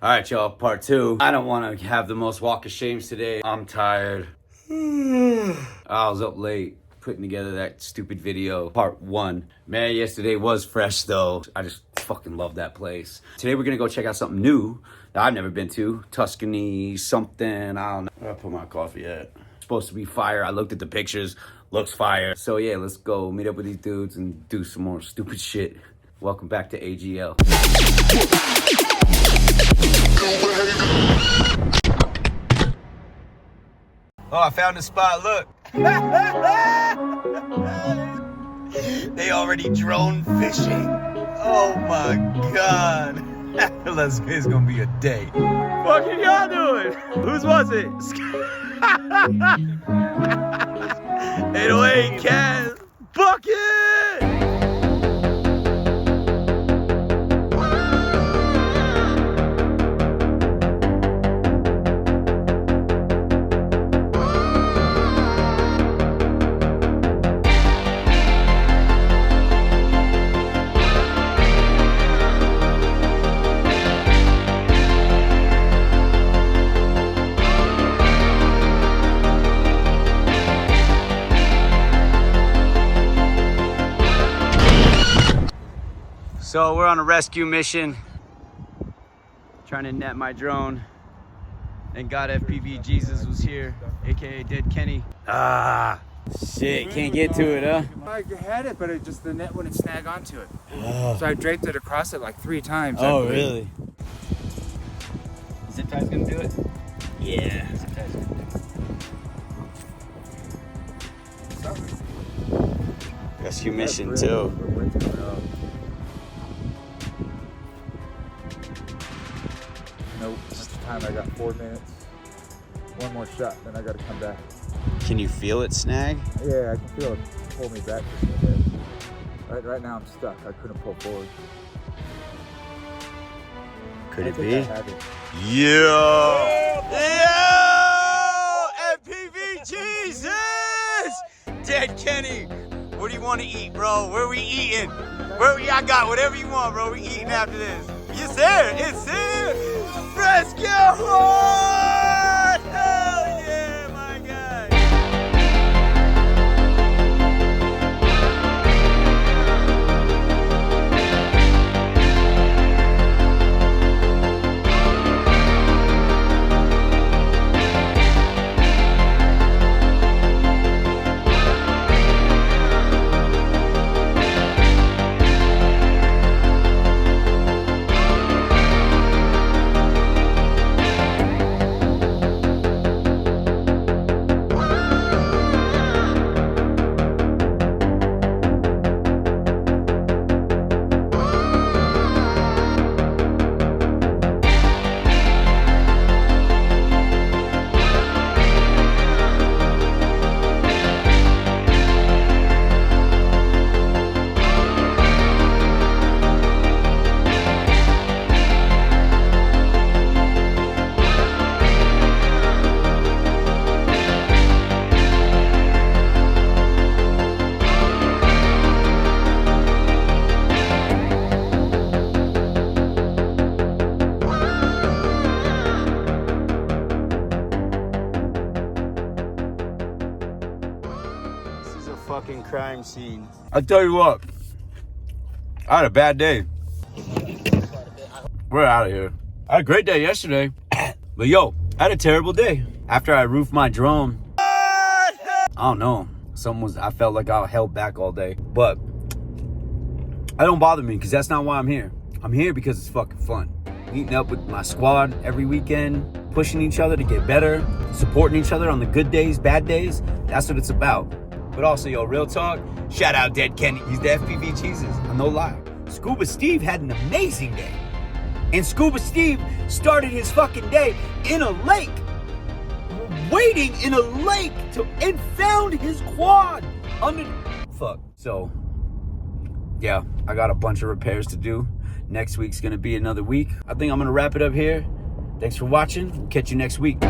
All right, y'all, part two. I don't want to have the most walk of shames today. I'm tired. I was up late putting together that stupid video, part one. Man, yesterday was fresh though. I just fucking love that place. Today we're gonna go check out something new that I've never been to. Tuscany, something, I don't know. Where I put my coffee at? Supposed to be fire. I looked at the pictures, looks fire. So yeah, let's go meet up with these dudes and do some more stupid shit. Welcome back to AGL. Oh, I found a spot, look. They already drone fishing. Oh my God. It's gonna be a day. What are y'all doing? Whose was it? 808 Cass. Bucket! So we're on a rescue mission, trying to net my drone. Thank God FPV Jesus was here, AKA Dead Kenny. Ah, shit, can't get to it, huh? I had it, but the net wouldn't snag onto it. Oh. So I draped it across it like 3 times. Oh, really? Zip tie's gonna do it? Yeah. Zip tie's gonna do it. Rescue mission too. Nope, that's the time. I got 4 minutes. One more shot, then I gotta come back. Can you feel it snag? Yeah, I can feel it pull me back just a bit. Right now I'm stuck. I couldn't pull forward. Could it be? Yo! FPV Jesus! Dead Kenny! What do you want to eat, bro? Where we eating? I got whatever you want, bro. We eating after this. It's there! It's there! Rescue horse! Hell yeah, my guy! Fucking crime scene. I tell you what, I had a bad day. We're out of here. I had a great day yesterday, but yo, I had a terrible day. After I roofed my drone, I don't know, I felt like I held back all day, but that don't bother me because that's not why I'm here. I'm here because it's fucking fun. Meeting up with my squad every weekend, pushing each other to get better, supporting each other on the good days, bad days. That's what it's about. But also, yo, real talk, shout out Dead Kenny. He's the FPV Jesus. I'm no lie. Scuba Steve had an amazing day. And Scuba Steve started his fucking day in a lake. Waiting in a lake and found his quad under. Fuck. So, yeah, I got a bunch of repairs to do. Next week's gonna be another week. I think I'm gonna wrap it up here. Thanks for watching. We'll catch you next week.